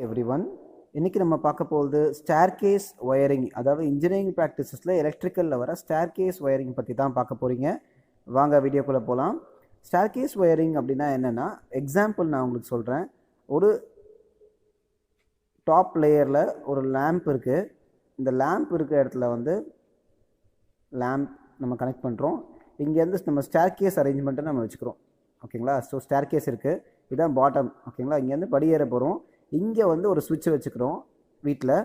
Everyone இன்னைக்கு நம்ம பார்க்க போகிறது ஸ்டேர்கேஸ் ஒயரிங், அதாவது இன்ஜினியரிங் ப்ராக்டிசஸில் எலக்ட்ரிக்கலில் வர ஸ்டேர்கேஸ் ஒயரிங் பற்றி தான் பார்க்க போகிறீங்க. வாங்க வீடியோக்குள்ளே போகலாம். ஸ்டேர்கேஸ் ஒயரிங் அப்படின்னா என்னென்னா, எக்ஸாம்பிள் நான் உங்களுக்கு சொல்கிறேன். ஒரு டாப் லேயரில் ஒரு லேம்ப் இருக்குது. இந்த லேம்ப் இருக்கிற இடத்துல வந்து லேம்ப் நம்ம கனெக்ட் பண்ணுறோம். இங்கேருந்து நம்ம ஸ்டேர்கேஸ் அரேஞ்ச்மெண்ட்டை நம்ம வச்சுக்கிறோம். ஓகேங்களா? ஸோ ஸ்டேர்கேஸ் இருக்குது, இதுதான் பாட்டம். ஓகேங்களா? இங்கேருந்து படியேற போகிறோம். இங்கே வந்து ஒரு சுவிட்ச் வச்சுக்கிறோம் வீட்டில்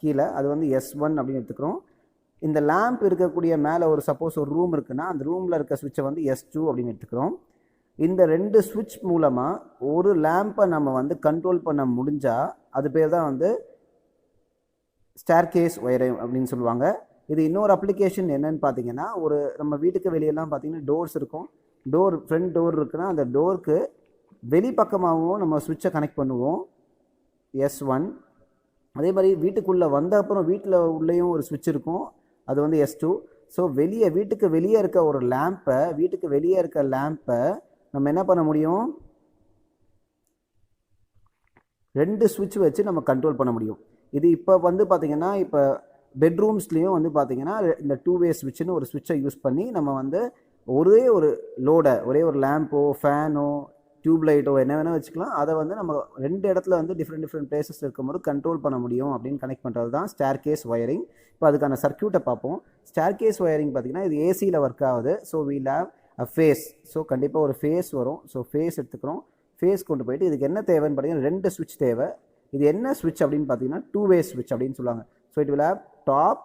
கீழே, அது வந்து S1 அப்படின்னு எடுத்துக்கிறோம். இந்த லேம்ப் இருக்கக்கூடிய மேலே ஒரு சப்போஸ் ஒரு ரூம் இருக்குன்னா அந்த ரூமில் இருக்க சுவிட்சை வந்து S2 அப்படின்னு எடுத்துக்கிறோம். இந்த ரெண்டு சுவிட்ச் மூலமாக ஒரு லேம்பை நம்ம வந்து கண்ட்ரோல் பண்ண முடிஞ்சால் அது பேர் தான் வந்து ஸ்டேர்கேஸ் ஒயரிங் அப்படின்னு சொல்லுவாங்க. இது இன்னொரு அப்ளிகேஷன் என்னன்னு பார்த்தீங்கன்னா, ஒரு நம்ம வீட்டுக்கு வெளியெல்லாம் பார்த்தீங்கன்னா டோர்ஸ் இருக்கும். ஃப்ரண்ட் டோர் இருக்குன்னா அந்த டோருக்கு வெளிப்பக்கமாகவும் நம்ம சுவிட்சை கனெக்ட் பண்ணுவோம், S1. அதே மாதிரி வீட்டுக்குள்ளே வந்த அப்புறம் வீட்டில் உள்ளேயும் ஒரு சுவிட்ச் இருக்கும், அது வந்து S2. ஸோ வீட்டுக்கு வெளியே இருக்க ஒரு லேம்பை, வீட்டுக்கு வெளியே இருக்க லேம்பை நம்ம என்ன பண்ண முடியும், ரெண்டு சுவிட்ச் வச்சு நம்ம கண்ட்ரோல் பண்ண முடியும். இது இப்போ வந்து பார்த்திங்கன்னா, இப்போ பெட்ரூம்ஸ்லேயும் வந்து பார்த்திங்கன்னா இந்த 2-வே சுவிட்சுன்னு ஒரு சுவிட்சை யூஸ் பண்ணி நம்ம வந்து ஒரே ஒரு லோடை, ஒரே ஒரு லேம்போ ஃபேனோ டியூப் லைட்டோ என்ன வேணால் வச்சுக்கலாம். அதை வந்து நம்ம ரெண்டு இடத்துல வந்து டிஃப்ரெண்ட் பிளேசஸ் இருக்கும்போது கண்ட்ரோல் பண்ண முடியும் அப்படின்னு கனெக்ட் பண்ணுறது தான் ஸ்டேர்கேஸ் ஒயரிங். இப்போ அதுக்கான சர்க்யூட்டை பார்ப்போம். ஸ்டேர்கேஸ் ஒயரிங் பார்த்திங்கன்னா இது ஏசியில் ஒர்க் ஆகுது. So we'll have a phase. So கண்டிப்பாக ஒரு ஃபேஸ் வரும். ஸோ ஃபேஸ் எடுத்துக்கிறோம். ஃபேஸ் கொண்டு போயிட்டு இதுக்கு என்ன தேவைன்னு பார்த்தீங்கன்னா ரெண்டு சுவிட்ச் தேவை. இது என்ன சுவிட்ச் அப்படின்னு பார்த்தீங்கன்னா 2-வே சுவிட்ச் அப்படின்னு சொல்லுவாங்க. So it will have top,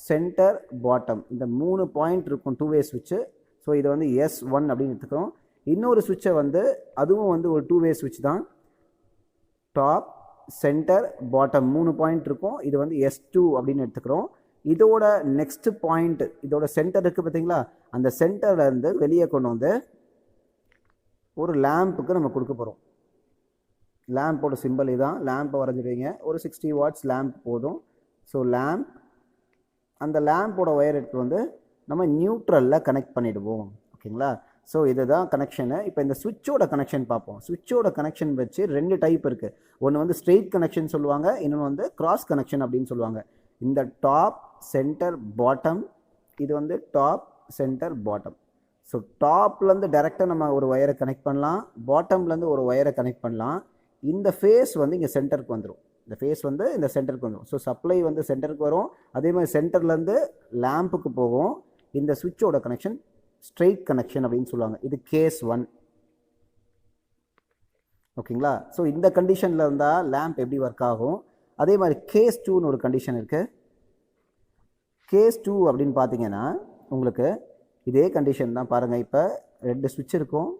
centre, bottom, இந்த 3 பாயிண்ட் இருக்கும் 2-வே சுவிட்சு. ஸோ இதை வந்து S1 அப்படின்னு எடுத்துக்கிறோம். இன்னொரு சுவிட்சை வந்து அதுவும் வந்து ஒரு 2-வே சுவிட்ச் தான். டாப், சென்டர், பாட்டம் 3 பாயிண்ட் இருக்கும். இது வந்து S2 அப்படின்னு எடுத்துக்கிறோம். இதோட நெக்ஸ்ட் பாயிண்ட், இதோட சென்டர் இருக்குது பார்த்தீங்களா, அந்த சென்டர்லேருந்து வெளியே கொண்டு வந்து ஒரு லேம்புக்கு நம்ம கொடுக்க போகிறோம். லேம்போட சிம்பிள் இதுதான். லேம்பை வரைஞ்சிடுவீங்க. ஒரு 60 வாட்ஸ் லேம்ப் போதும். ஸோ லேம்ப், அந்த லேம்போட ஒயர் எடுத்து வந்து நம்ம நியூட்ரலில் கனெக்ட் பண்ணிவிடுவோம். ஓகேங்களா? ஸோ இதுதான் கனெக்ஷனு. இப்போ இந்த சுவிட்சோட கனெக்ஷன் பார்ப்போம். சுவிட்சோட கனெக்ஷன் வச்சு 2 டைப் இருக்குது. ஒன்று வந்து ஸ்ட்ரெயிட் கனெக்ஷன் சொல்லுவாங்க, இன்னொன்று வந்து கிராஸ் கனெக்ஷன் அப்படின்னு சொல்லுவாங்க. இந்த டாப், சென்டர், பாட்டம், இது வந்து டாப், சென்டர், பாட்டம். ஸோ டாப்லேருந்து டைரெக்டாக நம்ம ஒரு ஒயரை கனெக்ட் பண்ணலாம், பாட்டம்லேருந்து ஒரு ஒயரை கனெக்ட் பண்ணலாம். இந்த ஃபேஸ் வந்து இங்கே சென்டருக்கு வந்துடும். இந்த ஃபேஸ் வந்து இந்த சென்டருக்கு வந்துடும். ஸோ சப்ளை வந்து சென்டருக்கு வரும். அதே மாதிரி சென்டர்லேருந்து லேம்புக்கு போகும். இந்த சுவிட்சோட கனெக்ஷன் ஸ்ட்ரெயிட் கனெக்ஷன் அப்படின்னு சொல்லுவாங்க. இது கேஸ் 1. ஓகேங்களா? ஸோ இந்த கண்டிஷனில் இருந்தால் லேம்ப் எப்படி ஒர்க் ஆகும். அதே மாதிரி கேஸ் 2ன்னு ஒரு கண்டிஷன் இருக்குது. கேஸ் 2 அப்படின்னு பார்த்தீங்கன்னா உங்களுக்கு இதே கண்டிஷன் தான். பாருங்கள், இப்போ 2 சுவிட்ச் இருக்கும்,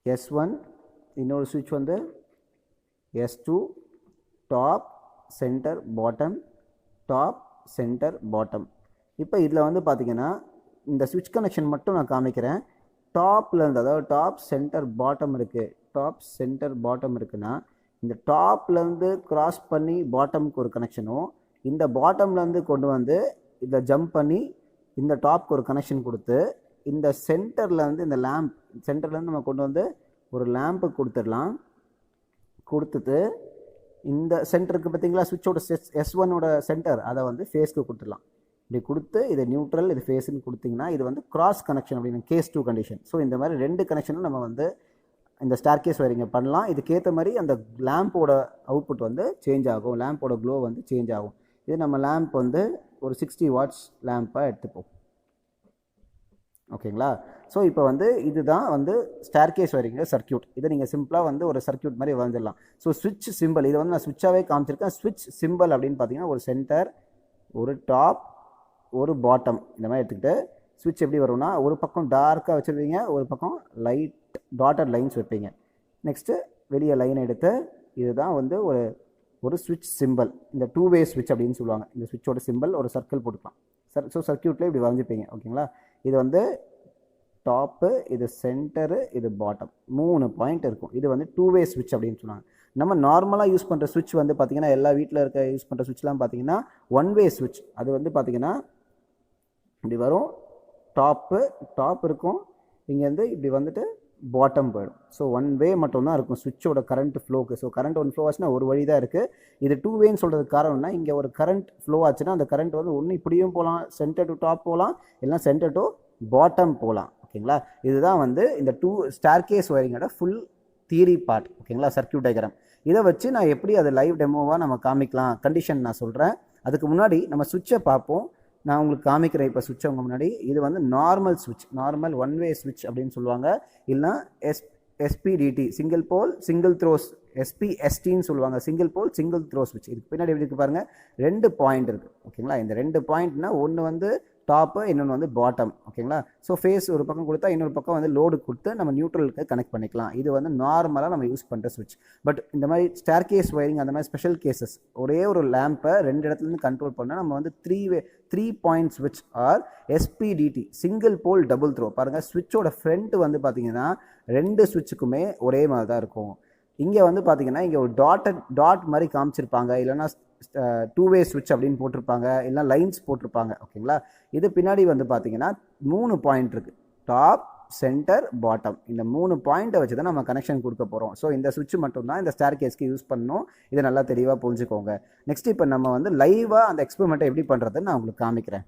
S1, இன்னொரு சுவிட்ச் வந்து S2, top, centre, bottom, top, centre, bottom. இப்போ இதில் வந்து பார்த்திங்கன்னா இந்த சுவிட்ச் கனெக்ஷன் மட்டும் நான் காமிக்கிறேன். டாப்லேருந்து, அதாவது டாப், சென்டர், பாட்டம் இருக்குது. டாப், சென்டர், பாட்டம் இருக்குன்னா இந்த டாப்லேருந்து கிராஸ் பண்ணி பாட்டமுக்கு ஒரு கனெக்ஷனும், இந்த பாட்டம்லேருந்து கொண்டு வந்து இதில் ஜம்ப் பண்ணி இந்த டாப்க்கு ஒரு கனெக்ஷன் கொடுத்து, இந்த சென்டர்லேருந்து இந்த லேம்ப், சென்டர்லேருந்து நம்ம கொண்டு வந்து ஒரு லேம்பு கொடுத்துடலாம். கொடுத்துட்டு இந்த சென்டருக்கு பார்த்தீங்களா சுவிட்சோட S1ஓட சென்டர், அதை வந்து ஃபேஸ்க்கு கொடுத்துடலாம். இப்படி கொடுத்து இது நியூட்ரல், இது ஃபேஸ்ன்னு கொடுத்திங்கன்னா இது வந்து கிராஸ் கனெக்ஷன் அப்படின்னு கேஸ் 2 கண்டிஷன். ஸோ இந்த மாதிரி 2 கனெக்ஷனும் நம்ம வந்து இந்த ஸ்டேர்கேஸ் ஒயரிங்கை பண்ணலாம். இதுக்கேற்ற மாதிரி அந்த லேம்போட அவுட்புட் வந்து சேஞ்ச் ஆகும், லேம்போட க்ளோ வந்து சேஞ்ச் ஆகும். இது நம்ம லேம்ப் வந்து ஒரு 60 வாட்ஸ் லேம்பாக எடுத்துப்போம். ஓகேங்களா? ஸோ இப்போ வந்து இதுதான் வந்து ஸ்டேர்கேஸ் ஒயரிங்க சர்க்யூட். இதை நீங்கள் சிம்பிளாக வந்து ஒரு சர்க்யூட் மாதிரி வரைஞ்சிடலாம். ஸோ சுவிட்ச் சிம்பிள், இதை வந்து நான் சுவிட்சாகவே காமிச்சிருக்கேன். சுவிட்ச் சிம்பிள் அப்படின்னு பார்த்தீங்கன்னா ஒரு சென்டர், ஒரு டாப், ஒரு பாட்டம், இந்த மாதிரி எடுத்துக்கிட்டு சுவிட்ச் எப்படி வரும்னா ஒரு பக்கம் டார்க்காக வச்சுருவீங்க, ஒரு பக்கம் லைட் டாட்டட் லைன்ஸ் வைப்பீங்க. நெக்ஸ்ட்டு வெளியே லைன் எடுத்து இதுதான் வந்து ஒரு சுவிட்ச் சிம்பிள். இந்த 2-வே சுவிட்ச் அப்படின்னு சொல்லுவாங்க. இந்த சுவிட்சோட சிம்பிள் ஒரு சர்க்கிள் போட்டுக்கலாம். ஸோ சர்க்யூட்டில் இப்படி வரைஞ்சிப்பீங்க. ஓகேங்களா? இது வந்து டாப்பு, இது சென்டரு, இது பாட்டம், 3 பாயிண்ட் இருக்கும். இது வந்து 2-வே சுவிட்ச் அப்படின்னு சொல்லுவாங்க. நம்ம நார்மலாக யூஸ் பண்ணுற சுவிட்ச் வந்து பார்த்திங்கன்னா எல்லா வீட்டில் இருக்க யூஸ் பண்ணுற சுவிட்ச்லாம் பார்த்திங்கன்னா 1-வே சுவிட்ச். அது வந்து பார்த்திங்கன்னா இப்படி வரும். டாப் இருக்கும், இங்கேருந்து இப்படி வந்துட்டு பாட்டம் போயிடும். ஸோ ஒன் வே மட்டும்தான் இருக்கும் சுவிட்சோட கரண்ட் ஃப்ளோக்கு. ஸோ கரண்ட் ஒன் ஃப்ளோ ஆச்சுன்னா ஒரு வழி தான் இருக்குது. இது டூ வேன்னு சொல்கிறதுக்கு காரணம்னா இங்கே ஒரு கரண்ட் ஃப்ளோ ஆச்சுன்னா அந்த கரண்ட் வந்து ஒன்று இப்படியும் போகலாம், சென்டர் டு டாப் போகலாம், இல்லைனா சென்டர் டு பாட்டம் போகலாம். ஓகேங்களா, இதுதான் வந்து இந்த ஸ்டேர்கேஸ் ஒயரிங்கோட ஃபுல் தியரி பார்ட். ஓகேங்களா, சர்க்யூட் டயக்ராம். இதை வச்சு நான் எப்படி அதை லைவ் டெமோவாக நம்ம காமிக்கலாம் கண்டிஷன் நான் சொல்கிறேன். அதுக்கு முன்னாடி நம்ம சுவிட்சை பார்ப்போம். நான் உங்களுக்கு காமிக்கிறேன் இப்போ சுவிட்ச் அவங்க முன்னாடி. இது வந்து நார்மல் சுவிட்ச், நார்மல் ஒன் வே சுவிட்ச் அப்படின்னு சொல்லுவாங்க. இல்லைனா எஸ்பிடிடி, சிங்கிள் போல் சிங்கிள் த்ரோஸ், எஸ்பிஎஸ்டின்னு சொல்லுவாங்க, சிங்கிள் போல் சிங்கிள் த்ரோ சுவிட்ச். இதுக்கு பின்னாடி எப்படி இருக்குது பாருங்கள், 2 பாயிண்ட் இருக்குது. ஓகேங்களா, இந்த 2 பாயிண்ட்னா ஒன்று வந்து டாப்பு, இன்னொன்று வந்து பாட்டம். ஓகேங்களா, ஸோ ஃபேஸ் ஒரு பக்கம் கொடுத்தா இன்னொரு பக்கம் வந்து லோடு கொடுத்து நம்ம நியூட்ரலுக்கு கனெக்ட் பண்ணிக்கலாம். இது வந்து நார்மலாக நம்ம யூஸ் பண்ணுற சுவிட்ச். பட் இந்த மாதிரி ஸ்டேர்கேஸ் ஒயரிங் அந்த மாதிரி ஸ்பெஷல் கேசஸ், ஒரே ஒரு லேம்பை 2 இடத்துலேருந்து கண்ட்ரோல் பண்ணால் நம்ம வந்து 3 பாயிண்ட் ஸ்விட்ச் or SPDT, single pole double throw. பாருங்கள், ஸ்விட்சோட ஃப்ரண்ட் வந்து பார்த்தீங்கன்னா 2 ஸ்விட்சுக்குமே ஒரே மாதிரி தான் இருக்கும். இங்கே வந்து பார்த்தீங்கன்னா இங்கே ஒரு டாட் மாதிரி காமிச்சிருப்பாங்க, இல்லைனா 2 வே ஸ்விட்ச் அப்படின்னு போட்டிருப்பாங்க, இல்லைனா லைன்ஸ் போட்டிருப்பாங்க. ஓகேங்களா, இது பின்னாடி வந்து பார்த்தீங்கன்னா 3 பாயிண்ட் இருக்குது, டாப், சென்டர், பாட்டம். இந்த 3 பாயிண்ட்டை வச்சு தான் நம்ம கனெக்ஷன் கொடுக்க போகிறோம். ஸோ இந்த சுவிட்ச் மட்டும்தான் இந்த ஸ்டேர்கேஸ்க்கு யூஸ் பண்ணணும். இதை நல்லா தெளிவாக புரிஞ்சுக்கோங்க. நெக்ஸ்ட் இப்போ நம்ம வந்து லைவாக அந்த எக்ஸ்பெரிமெண்ட்டை எப்படி பண்ணுறதுன்னு நான் உங்களுக்கு காமிக்கிறேன்.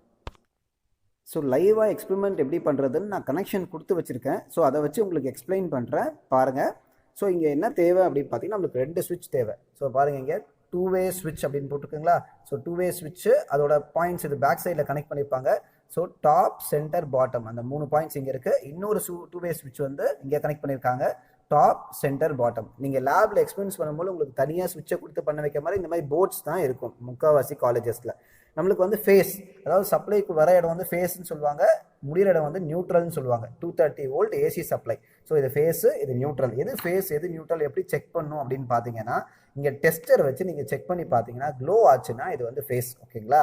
ஸோ லைவாக எக்ஸ்பெரிமெண்ட் எப்படி பண்ணுறதுன்னு நான் கனெக்ஷன் கொடுத்து வச்சுருக்கேன். ஸோ அதை வச்சு உங்களுக்கு எக்ஸ்பிளைன் பண்ணுறேன் பாருங்கள். ஸோ இங்கே என்ன தேவை அப்படின்னு பார்த்தீங்கன்னா நம்மளுக்கு 2 ஸ்விட்ச் தேவை. ஸோ பாருங்கள், இங்கே 2 வே ஸ்விட்ச் அப்படின்னு போட்டிருக்குங்களா. ஸோ 2 வே ஸ்விட்ச்சு அதோட பாயிண்ட்ஸ் இது பேக் சைடில் கனெக்ட் பண்ணியிருப்பாங்க. ஸோ டாப், சென்டர், பாட்டம் அந்த 3 பாயிண்ட்ஸ் இங்கே இருக்குது. இன்னொரு 2 வே ஸ்விட்ச் வந்து இங்கே கனெக்ட் பண்ணியிருக்காங்க, டாப், சென்டர், பாட்டம். நீங்கள் லேபில் எக்ஸ்பீரியன்ஸ் பண்ணும்போது உங்களுக்கு தனியாக ஸ்விட்சை கொடுத்து பண்ண வைக்க மாதிரி இந்த மாதிரி போர்ட்ஸ் தான் இருக்கும் முக்கால்வாசி காலேஜஸில். நம்மளுக்கு வந்து ஃபேஸ், அதாவது சப்ளைக்கு வர இடம் வந்து ஃபேஸ்ன்னு சொல்லுவாங்க, முடிகிற இடம் வந்து நியூட்ரல்னு சொல்லுவாங்க. 230 வோல்ட் ஏசி சப்ளை. ஸோ இது ஃபேஸு, இது நியூட்ரல். எது ஃபேஸ் எது நியூட்ரல் எப்படி செக் பண்ணும் அப்படின்னு பார்த்தீங்கன்னா இங்கே டெஸ்டர் வச்சு நீங்கள் செக் பண்ணி பார்த்தீங்கன்னா க்ளோ ஆச்சுன்னா இது வந்து ஃபேஸ். ஓகேங்களா,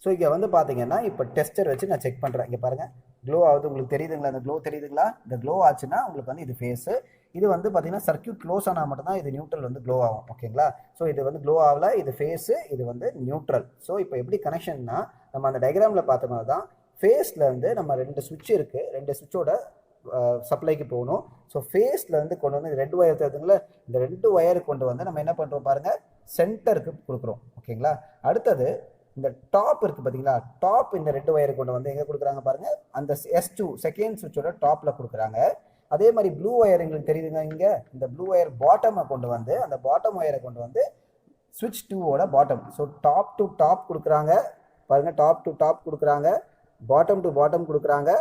ஸோ இங்கே வந்து பார்த்தீங்கன்னா இப்போ டெஸ்டர் வச்சு நான் செக் பண்ணுறேன். இங்கே பாருங்கள், க்ளோ ஆகுது, உங்களுக்கு தெரியுதுங்களா? இந்த க்ளோ தெரியுதுங்களா? இந்த க்ளோ ஆச்சுன்னா உங்களுக்கு வந்து இது ஃபேஸு. இது வந்து பார்த்தீங்கன்னா சர்க்யூட் க்ளோஸ் ஆனால் மட்டும்தான் இது நியூட்ரல் வந்து க்ளோ ஆகும். ஓகேங்களா, ஸோ இது வந்து க்ளோ ஆகல, இது ஃபேஸு, இது வந்து நியூட்ரல். ஸோ இப்போ எப்படி கனெக்ஷன்னா நம்ம அந்த டயக்ராமில் பார்த்த மாதிரி தான் ஃபேஸில் வந்து நம்ம 2 சுவிட்ச் இருக்குது, 2 சுவிட்சோட சப்ளைக்கு போகணும். ஸோ ஃபேஸில் வந்து கொண்டு வந்து 2 ஒயர் தருதுங்களா, இந்த 2 ஒயர் கொண்டு வந்து நம்ம என்ன பண்ணுறோம் பாருங்கள், சென்டருக்கு கொடுக்குறோம். ஓகேங்களா, அடுத்தது இந்த டாப் இருக்குது பார்த்தீங்களா, டாப் இந்த 2 ஒயரை கொண்டு வந்து எங்கே கொடுக்குறாங்க பாருங்கள், அந்த S2 செகண்ட் சுவிட்சோட டாப்பில் கொடுக்குறாங்க. அதே மாதிரி ப்ளூ ஒயர் எங்களுக்கு தெரியுதுங்க, இங்கே இந்த ப்ளூ ஒயர் பாட்டமை கொண்டு வந்து அந்த பாட்டம் ஒயரை கொண்டு வந்து ஸ்விட்ச் 2ஓட bottom. So top to top கொடுக்குறாங்க பாருங்கள், டாப் டு டாப் கொடுக்குறாங்க, பாட்டம் டு பாட்டம் கொடுக்குறாங்க.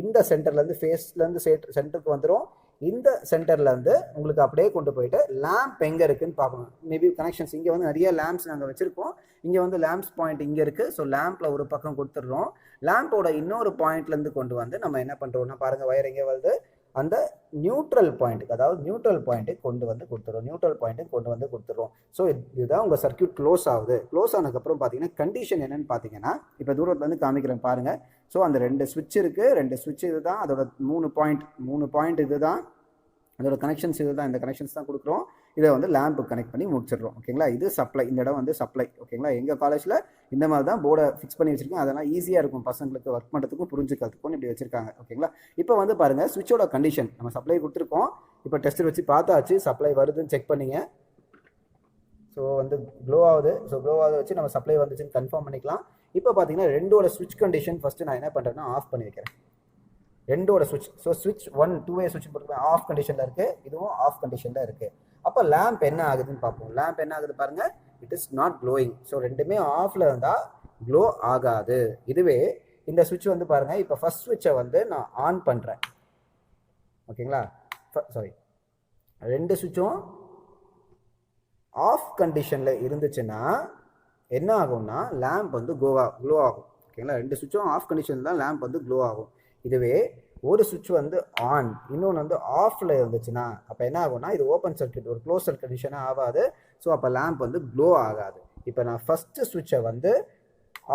இந்த சென்டர்லேருந்து ஃபேஸ்லேருந்து சென்டருக்கு வந்துடும். இந்த சென்டர்லேருந்து உங்களுக்கு அப்படியே கொண்டு போயிட்டு லேம்ப் எங்கே இருக்குதுன்னு பார்க்கணும். மேபி கனெக்ஷன்ஸ் இங்கே வந்து நிறைய லேம்ப்ஸ் நாங்கள் வச்சுருக்கோம். இங்கே வந்து லேம்ப்ஸ் பாயிண்ட் இங்கே இருக்குது. ஸோ லேம்பில் ஒரு பக்கம் கொடுத்துட்றோம். லேம்போட இன்னொரு பாயிண்ட்லேருந்து கொண்டு வந்து நம்ம என்ன பண்ணுறோம்னா பாருங்கள், வயர் எங்கே வருது, அந்த நியூட்ரல் பாயிண்ட்டுக்கு, அதாவது நியூட்ரல் பாயிண்ட்டுக்கு கொண்டு வந்து கொடுத்துரும். நியூட்ரல் பாயிண்ட்டுக்கு கொண்டு வந்து கொடுத்துரும். ஸோ இதுதான் உங்கள் சர்க்யூட் க்ளோஸ் ஆகுது. க்ளோஸ் ஆனதுக்கப்புறம் பார்த்தீங்கன்னா கண்டிஷன் என்னென்னு பார்த்தீங்கன்னா இப்போ தூரத்துலேருந்து காமிக்கிறேன் பாருங்கள். ஸோ அந்த 2 ஸ்விட்ச் இருக்குது, 2 ஸ்விட்ச் இது தான், அதோட 3 பாயிண்ட் இது தான், அதோட கனெக்ஷன்ஸ் இது தான். இந்த கனெக்ஷன்ஸ் தான் கொடுக்குறோம். இதை வந்து லேம்பு கனெக்ட் பண்ணி முடிச்சிடுறோம். ஓகேங்களா, இது சப்ளை, இந்த இடம் வந்து சப்ளை. ஓகேங்களா, எங்கள் காலேஜில் இந்த மாதிரி தான் போர்டை ஃபிக்ஸ் பண்ணி வச்சுருக்கோம். அதெல்லாம் ஈஸியாக இருக்கும் பசங்களுக்கு ஒர்க் பண்ணுறதுக்கும் புரிஞ்சுக்கிறதுக்கும் இப்படி வச்சுருக்காங்க. ஓகேங்களா, இப்போ வந்து பாருங்கள் ஸ்விட்சோட கண்டிஷன் நம்ம சப்ளை கொடுத்துருக்கோம். இப்போ டெஸ்டர் வச்சு பார்த்தாச்சு, சப்ளை வருதுன்னு செக் பண்ணிங்க. ஸோ வந்து க்ளோ ஆகுது. ஸோ க்ளோ ஆகுது வச்சு நம்ம சப்ளை வந்துச்சுன்னு கன்ஃபார்ம் பண்ணிக்கலாம். இப்போ பார்த்தீங்கன்னா 2ஓட ஸ்விட்ச் கண்டிஷன் ஃபஸ்ட்டு நான் என்ன பண்ணுறேன்னா ஆஃப் பண்ணி வைக்கிறேன். 2ஓட ஸ்விட்ச். ஸோ ஸ்விட்ச் 1 2 வே ஸ்விட்ச் போட்டு ஆஃப் கண்டிஷனில் இருக்குது, இதுவும் ஆஃப் கண்டிஷனில் இருக்குது. அப்போ லேம்ப் என்ன ஆகுதுன்னு பார்ப்போம். லேம்ப் என்ன ஆகுது பாருங்கள், it is not glowing. So ரெண்டுமே ஆஃபில் இருந்தால் க்ளோ ஆகாது. இதுவே இந்த ஸ்விட்ச் வந்து பாருங்கள், இப்போ ஃபஸ்ட் ஸ்விட்சை வந்து நான் ஆன் பண்ணுறேன். ஓகேங்களா, சாரி, 2 ஸ்விட்சும் ஆஃப் கண்டிஷனில் இருந்துச்சுன்னா என்ன ஆகும்னா லேம்ப் வந்து க்ளோ ஆகும். ஓகேங்களா, 2 ஸ்விட்சும் ஆஃப் கண்டிஷன் தான் லேம்ப் வந்து க்ளோ ஆகும். இதுவே ஒரு சுவிட்ச் வந்து ஆன், இன்னொன்று வந்து ஆஃபில் இருந்துச்சுன்னா அப்போ என்ன ஆகும்னா இது ஓப்பன் சர்க்யூட், ஒரு க்ளோஸ் சர்க்யூட் கண்டிஷனாக ஆகாது. ஸோ அப்போ லேம்ப் வந்து க்ளோ ஆகாது. இப்போ நான் ஃபஸ்ட்டு ஸ்விட்சை வந்து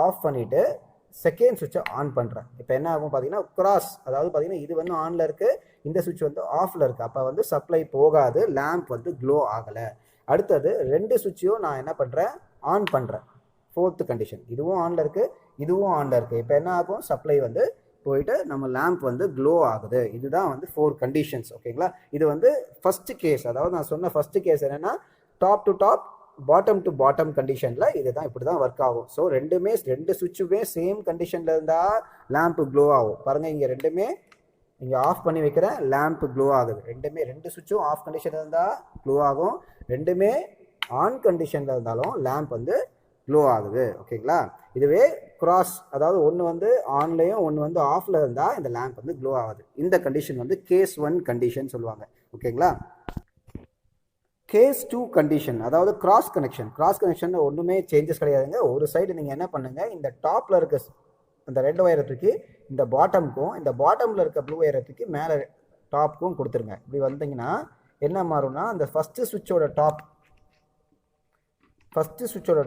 ஆஃப் பண்ணிவிட்டு செகண்ட் ஸ்விட்சை ஆன் பண்ணுறேன். இப்போ என்ன ஆகும் பார்த்தீங்கன்னா கிராஸ், அதாவது பார்த்தீங்கன்னா இது வந்து ஆனில் இருக்குது, இந்த ஸ்விட்ச் வந்து ஆஃபில் இருக்குது. அப்போ வந்து சப்ளை போகாது, லேம்ப் வந்து க்ளோ ஆகலை. அடுத்தது 2 ஸ்விட்சையும் நான் என்ன பண்ணுறேன், ஆன் பண்ணுறேன். 4th கண்டிஷன், இதுவும் ஆனில் இருக்குது, இதுவும் ஆனில் இருக்குது. இப்போ என்ன ஆகும், சப்ளை வந்து போயிட்டு நம்ம லேம்ப் வந்து க்ளோ ஆகுது. இதுதான் வந்து 4 கண்டிஷன்ஸ். ஓகேங்களா? இது வந்து ஃபர்ஸ்ட் கேஸ். அதாவது நான் சொன்ன ஃபர்ஸ்ட் கேஸ் என்னன்னா top to top bottom to bottom கண்டிஷனில் இதுதான் இப்படி தான் ஒர்க் ஆகும். ஸோ ரெண்டு சுவிட்சுமே சேம் கண்டிஷனில் இருந்தால் லேம்ப் க்ளோ ஆகும். பாருங்கள், இங்கே ரெண்டுமே இங்கே ஆஃப் பண்ணி வைக்கிறேன், லேம்ப் க்ளோ ஆகுது. ரெண்டு சுவிட்சும் ஆஃப் கண்டிஷனில் இருந்தால் க்ளோ ஆகும், ரெண்டுமே ஆன் கண்டிஷனில் இருந்தாலும் லேம்ப் வந்து க்ளோ ஆகுது. ஓகேங்களா? இதுவே கிராஸ், அதாவது ஒன்று வந்து ஆன்லையும் ஒன்று வந்து ஆஃபில் இருந்தால் இந்த லேம்ப் வந்து க்ளோ ஆகுது. இந்த கண்டிஷன் வந்து கேஸ் 1 கண்டிஷன் சொல்லுவாங்க. ஓகேங்களா? கேஸ் 2 கண்டிஷன், அதாவது கிராஸ் கனெக்ஷன் ஒன்றுமே சேஞ்சஸ் கிடையாதுங்க. ஒரு சைடு நீங்கள் என்ன பண்ணுங்கள், இந்த டாப்பில் இருக்க அந்த ரெட் ஒயரை தூக்கி இந்த பாட்டமுக்கும், இந்த பாட்டமில் இருக்க ப்ளூ ஒயரை தூக்கி மேலே டாப்புக்கும் கொடுத்துருங்க. இப்படி வந்தீங்கன்னா என்ன மாறும்னா, அந்த ஃபஸ்ட்டு சுவிட்சோட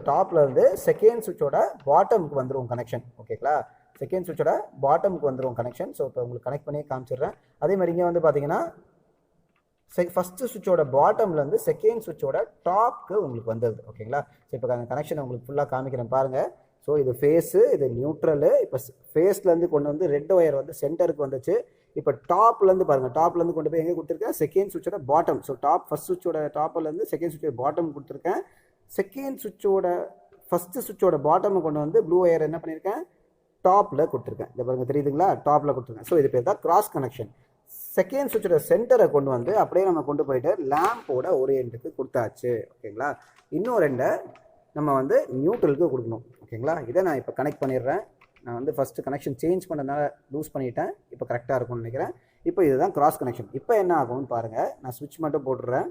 டாப்பில் இருந்து செகண்ட் சுவிட்சோட பாட்டமுக்கு வந்துடும் கனெக்ஷன். ஓகேங்களா? செகண்ட் சுவிட்சோட பாட்டமுக்கு வந்துடும் கனெக்ஷன். ஸோ இப்போ உங்களுக்கு கனெக்ட் பண்ணி காமிச்சிடுறேன். அதே மாதிரி இங்கே வந்து பார்த்தீங்கன்னா ஃபஸ்ட்டு சுவிட்சோட பாட்டம்லேருந்து செகண்ட் சுவிட்சோட டாப்க்கு உங்களுக்கு வந்தது. ஓகேங்களா? ஸோ இப்போ அந்த கனெக்ஷனை உங்களுக்கு ஃபுல்லாக காமிக்கிறேன் பாருங்கள். ஸோ இது ஃபேஸு, இது நியூட்ரலு. இப்போ ஃபேஸ்லேருந்து கொண்டு வந்து ரெட் ஒயர் வந்து சென்டருக்கு வந்துச்சு. இப்போ டாப்லேருந்து பாருங்கள், டாப்லேருந்து கொண்டு போய் எங்கே கொடுத்துருக்கேன், செகண்ட் சுவிட்சோட பாட்டம். ஸோ ஃபஸ்ட் சுவிட்சோட டாப்லேருந்து செகண்ட் சுவிட்சோட பாட்டம் கொடுத்துருக்கேன். செகண்ட் சுவிட்சோட ஃபஸ்ட்டு சுவிட்சோட பாட்டமை கொண்டு வந்து ப்ளூ ஒயர் என்ன பண்ணியிருக்கேன், டாப்பில் கொடுத்துருக்கேன். இதை பாருங்கள், தெரியுதுங்களா? டாப்பில் கொடுத்துருக்கேன். ஸோ இது பேர் தான் கிராஸ் கனெக்ஷன். செகண்ட் சுவிட்சோட சென்டரை கொண்டு வந்து அப்படியே நம்ம கொண்டு போயிட்டு லேம்போட ஒரு எண்டுக்கு கொடுத்தாச்சு. ஓகேங்களா? இன்னும் ரெண்டை நம்ம வந்து நியூட்ரலுக்கு கொடுக்கணும். ஓகேங்களா? இதை நான் இப்போ கனெக்ட் பண்ணிடுறேன். நான் வந்து ஃபஸ்ட்டு கனெக்ஷன் சேஞ்ச் பண்ணதுனால லூஸ் பண்ணிட்டேன். இப்போ கரெக்டாக இருக்கும்னு நினைக்கிறேன். இப்போ இதுதான் கிராஸ் கனெக்ஷன். இப்போ என்ன ஆகும்னு பாருங்கள், நான் சுவிட்ச் மட்டும் போட்டுடுறேன்.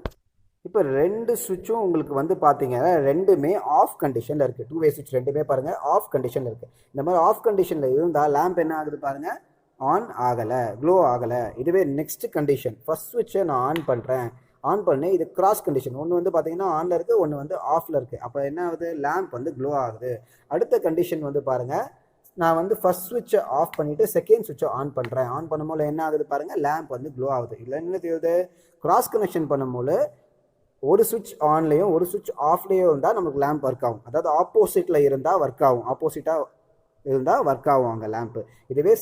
இப்போ ரெண்டு சுவிட்சும் உங்களுக்கு வந்து பார்த்தீங்கன்னா ரெண்டுமே ஆஃப் கண்டிஷனில் இருக்குது. 2 வே சுவிட்ச் ரெண்டுமே பாருங்கள் ஆஃப் கண்டிஷனில் இருக்குது. இந்த மாதிரி ஆஃப் கண்டிஷனில் இருந்தால் லேம்ப் என்ன ஆகுது பாருங்கள், ஆன் ஆகலை, க்ளோ ஆகலை. இதுவே நெக்ஸ்ட் கண்டிஷன், ஃபஸ்ட் சுவிட்சை நான் ஆன் பண்ணுறேன், ஆன் பண்ணி இது கிராஸ் கண்டிஷன். ஒன்று வந்து பார்த்தீங்கன்னா ஆனில் இருக்குது, ஒன்று வந்து ஆஃபில் இருக்குது. அப்போ என்ன ஆகுது, லேம்ப் வந்து க்ளோ ஆகுது. அடுத்த கண்டிஷன் வந்து பாருங்கள், நான் வந்து ஃபஸ்ட் சுவிட்சை ஆஃப் பண்ணிவிட்டு செகண்ட் சுவிட்சை ஆன் பண்ணுறேன். ஆன் பண்ணும்போது என்ன ஆகுது பாருங்கள், லேம்ப் வந்து க்ளோ ஆகுது. இல்லை என்ன தெரியுது, கிராஸ் கனெக்ஷன் பண்ணும்போது ஒரு சுவிட்ச் ஆன்லேயும் ஒரு சுவிட்ச் ஆஃப்லேயும் இருந்தால் நமக்கு லேம்ப் ஒர்க் ஆகும். அதாவது ஆப்போசிட்டில் இருந்தால் ஒர்க் ஆகும், ஆப்போசிட்டாக இருந்தால் ஒர்க் ஆகும் அங்கே லேம்ப்பு. இதுவே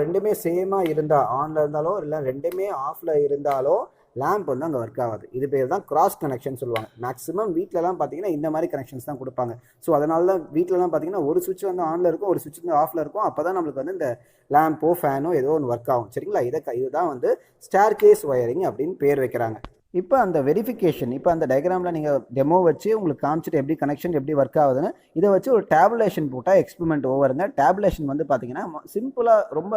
ரெண்டுமே சேமாக இருந்தால், ஆனில் இருந்தாலோ இல்லை ரெண்டுமே ஆஃபில் இருந்தாலோ லேம்ப் வந்து அங்கே ஒர்க் ஆகாது. இது பேர் தான் கிராஸ் கனெக்ஷன் சொல்லுவாங்க. மேக்ஸிமம் வீட்டிலலாம் பார்த்தீங்கன்னா இந்த மாதிரி கனெக்ஷன்ஸ் தான் கொடுப்பாங்க. ஸோ அதனால தான் வீட்டிலலாம் பார்த்தீங்கன்னா ஒரு சுவிட்ச் வந்து ஆனில் இருக்கும், ஒரு சுவிட்ச் வந்து ஆஃபில் இருக்கும். அப்போ தான் நம்மளுக்கு வந்து இந்த லேம்போ ஃபேனோ ஏதோ ஒன்று ஒர்க் ஆகும். சரிங்களா? இதுதான் வந்து ஸ்டேர் கேஸ் ஒயரிங் அப்படின்னு பேர் வைக்கிறாங்க. இப்போ அந்த வெரிஃபிகேஷன், இப்போ அந்த டயக்ராமில் நீங்கள் டெமோ வச்சு உங்களுக்கு காமிச்சிட்டு எப்படி கனெக்ஷன் எப்படி ஒர்க் ஆகுதுன்னு இதை வச்சு ஒரு டேபுலேஷன் போட்டால் எக்ஸ்பெரிமெண்ட் ஓவருங்க. டேபுலேஷன் வந்து பார்த்தீங்கன்னா சிம்பிளாக, ரொம்ப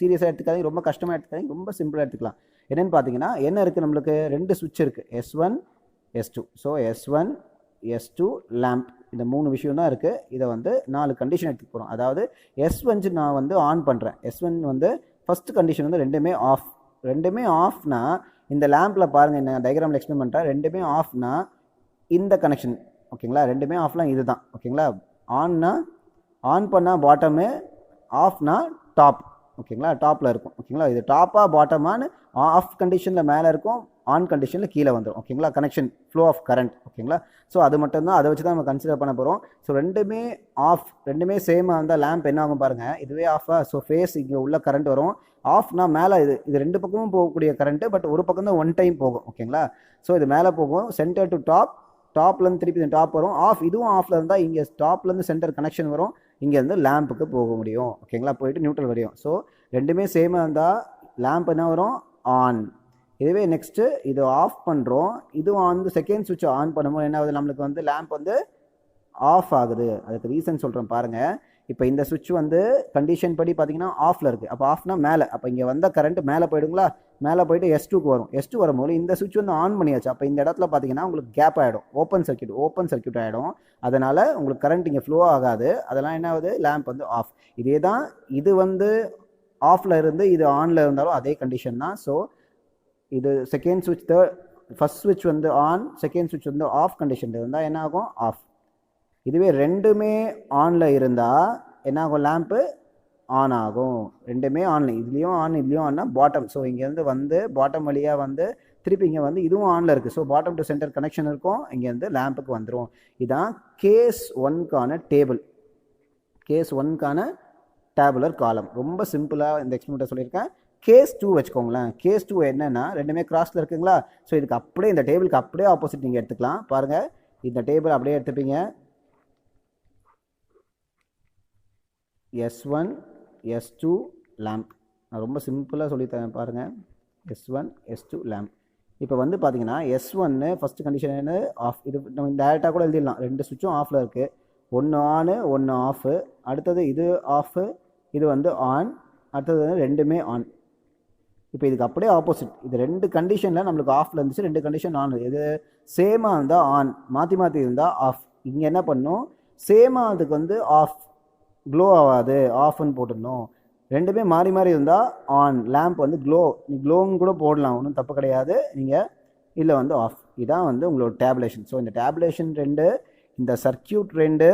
சீரியஸாக எடுத்துக்காதீங்க, ரொம்ப கஷ்டமாக எடுத்துக்காதீங்க, ரொம்ப சிம்பிளாக எடுத்துக்கலாம். என்னென்னு பார்த்தீங்கன்னா என்ன இருக்குது, நம்மளுக்கு ரெண்டு சுவிட்ச் இருக்குது, S1 S2. So S1 S2 lamp, இந்த 3 விஷயம் தான் இருக்குது. இதை வந்து 4 கண்டிஷன் எடுத்துக்க போகிறோம். அதாவது S1 நான் வந்து ஆன் பண்ணுறேன். S1 வந்து ஃபஸ்ட்டு கண்டிஷன் வந்து ரெண்டுமே ஆஃப்னா இந்த லேம்பில் பாருங்கள், என்ன டயக்ராமில் எக்ஸ்பிளைன் பண்ணுறேன். ரெண்டுமே ஆஃப்னா இந்த கனெக்ஷன். ஓகேங்களா? ரெண்டுமே ஆஃப்லாம் இது தான். ஓகேங்களா? ஆன் பண்ணால் பாட்டமு, ஆஃப்னா டாப். ஓகேங்களா? டாப்பில் இருக்கும். ஓகேங்களா? இது டாப்பாக பாட்டமானு ஆஃப் கண்டிஷனில் மேலே இருக்கும், ஆன் கண்டிஷனில் கீழே வந்துடும். ஓகேங்களா? Connection flow of current. ஓகேங்களா? ஸோ அது மட்டும்தான், அதை வச்சு தான் நம்ம கன்சிடர் பண்ண போகிறோம். ஸோ ரெண்டுமே ஆஃப், ரெண்டுமே சேமாக இருந்தால் லேம்ப் என்ன ஆகும் பாருங்கள், இதுவே ஆஃபாக. ஸோ ஃபேஸ் இங்கே உள்ள கரண்ட் வரும். ஆஃப்னா மேலே இது ரெண்டு பக்கமும் போகக்கூடிய கரண்ட்டு, பட் ஒரு பக்கம் தான் ஒன் டைம் போகும். ஓகேங்களா? ஸோ இது மேலே போகும், சென்டர் டு டாப்லேருந்து திருப்பி இந்த டாப் வரும். இதுவும் ஆஃபில் இருந்தால் இங்கே டாப்லேருந்து சென்டர் கனெக்ஷன் வரும், இங்கேருந்து லேம்புக்கு போக முடியும். ஓகேங்களா? போயிட்டு நியூட்ரல் வரையும். ஸோ ரெண்டுமே சேமாக இருந்தால் லேம்ப் என்ன வரும், ஆன். இதுவே நெக்ஸ்ட்டு இது ஆஃப் பண்ணுறோம், இதுவும் வந்து செகண்ட் சுவிட்சை ஆன் பண்ணும்போது என்ன ஆகுது, நம்மளுக்கு வந்து லேம்ப் வந்து ஆஃப் ஆகுது. அதுக்கு ரீசன் சொல்கிறேன் பாருங்கள். இப்போ இந்த சுவிட்ச் வந்து கண்டிஷன் படி பார்த்தீங்கன்னா ஆஃபில் இருக்குது. அப்போ ஆஃப்னா மேலே, அப்போ இங்கே வந்த கரண்ட் மேலே போயிடுங்களா, மேலே போயிட்டு S2க்கு வரும். S2 வரும்போது இந்த சுவிட்ச் வந்து ஆன் பண்ணியாச்சு. அப்போ இந்த இடத்துல பார்த்தீங்கன்னா உங்களுக்கு கேப் ஆகிடும், ஓப்பன் சர்க்யூட் ஆகிடும். அதனால் உங்களுக்கு கரண்ட் இங்கே ஃப்ளோ ஆகாது. அதெல்லாம் என்ன ஆகுது, லேம்ப் வந்து ஆஃப். இதே தான், இது வந்து ஆஃபில் இருந்து இது ஆனில் இருந்தாலும் அதே கண்டிஷன் தான். ஸோ இது செகண்ட் சுவிட்ச், ஃபஸ்ட் சுவிட்ச் வந்து ஆன், செகண்ட் சுவிட்ச் வந்து ஆஃப் கண்டிஷன் இருந்தால் என்ன ஆகும், ஆஃப். இதுவே ரெண்டுமே ஆனில் இருந்தால் என்ன ஆகும், லேம்ப்பு ஆன் ஆகும். ரெண்டுமே ஆனில், இதுலேயும் ஆன்னா பாட்டம். ஸோ இங்கேருந்து வந்து பாட்டம் வழியாக வந்து திருப்பி இங்கே வந்து இதுவும் ஆனில் இருக்குது. So bottom to centre connection இருக்கும், இங்கேருந்து லேம்புக்கு வந்துடும். இதுதான் கேஸ் 1க்கான டேபிள். கேஸ் 1க்கான டேபுலர் காலம். ரொம்ப சிம்பிளாக இந்த எக்ஸ்பெரிமெண்ட்டை சொல்லியிருக்கேன். கேஸ் 2 வச்சுக்கோங்களேன். கேஸ் 2 என்னென்னா ரெண்டுமே கிராஸில் இருக்குங்களா. ஸோ இதுக்கு அப்படியே இந்த டேபிளுக்கு அப்படியே ஆப்போசிட் நீங்கள் எடுத்துக்கலாம். பாருங்கள், இந்த டேபிள் அப்படியே எடுத்துப்பீங்க. S1 S2 lamp. நான் ரொம்ப சிம்பிளாக சொல்லித்தரேன் பாருங்கள். S1 S2 lamp. இப்போ வந்து பார்த்தீங்கன்னா S1 ஃபஸ்ட்டு கண்டிஷன் என்ன, ஆஃப். இது நம்ம டேரெக்டாக கூட எழுதிடலாம். 2 சுவிட்சும் ஆஃபில் இருக்குது. ஒன்று ஆனு ஒன்று ஆஃபு. அடுத்தது இது ஆஃபு, இது வந்து ஆன். அடுத்தது வந்து ரெண்டுமே ஆன். இப்போ இதுக்கு அப்படியே ஆப்போசிட். இது 2 கண்டிஷனில் நம்மளுக்கு ஆஃபில் இருந்துச்சு, 2 கண்டிஷன் ஆன். இது சேமாக இருந்தால் ஆன், மாற்றி மாற்றி இருந்தால் ஆஃப். இங்கே என்ன பண்ணணும், சேமாக அதுக்கு வந்து ஆஃப், க்ளோ ஆகாது, ஆஃப்னு போட்டுடணும். ரெண்டுமே மாறி மாறி இருந்தால் ஆன், லேம்ப் வந்து க்ளோ. நீ க்ளோன்னு கூட போடலாம், ஒன்றும் தப்பு கிடையாது. நீங்கள் இதில் வந்து ஆஃப். இதான் வந்து உங்களோட டேபுலேஷன். ஸோ இந்த டேபுலேஷன் 2, இந்த சர்க்கியூட் 2,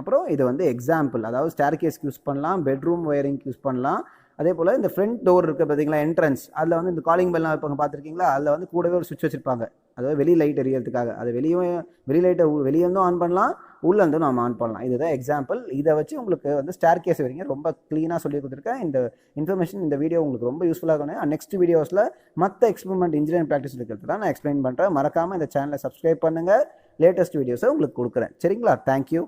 அப்புறம் இது வந்து எக்ஸாம்பிள். அதாவது ஸ்டேர்கேஸ்க்கு யூஸ் பண்ணலாம், பெட்ரூம் ஒயரிங்க்கு யூஸ் பண்ணலாம். அதே போல் இந்த ஃப்ரண்ட் டோர் இருக்குது பார்த்தீங்களா, என்ட்ரன்ஸ், அதில் வந்து இந்த காலிங் பெல்லாம் வைப்பாங்க பார்த்துருக்கீங்களா. அதில் வந்து கூடவே ஒரு சுவிட்ச் வச்சுருப்பாங்க, அதாவது வெளி லைட் எரியறதுக்காக. அது வெளி லைட்டை வெளியே இருந்தும் ஆன் பண்ணலாம், உள்ளே இருந்தும் நம்ம ஆன் பண்ணலாம். இதுதான் எக்ஸாம்பிள். இதை வச்சு உங்களுக்கு வந்து ஸ்டேர்கேஸ் வரைக்கும் ரொம்ப க்ளீனாக சொல்லி கொடுத்துருக்கேன். இந்த இன்ஃபர்மேஷன், இந்த வீடியோ உங்களுக்கு ரொம்ப யூஸ்ஃபுல்லாக இருக்கணும். நெக்ஸ்ட் வீடியோஸில் மற்ற எக்ஸ்பெரிமெண்ட் இன்ஜினியரிங் ப்ராக்டிஸ் இருக்கிறது தான் நான் எக்ஸ்பிளைன் பண்ணுறேன். மறக்காமல் இந்த சேனலை சப்ஸ்கிரைப் பண்ணுங்கள். லேட்டஸ்ட் வீடியோஸை உங்களுக்கு கொடுக்குறேன். சரிங்களா? தேங்க்யூ.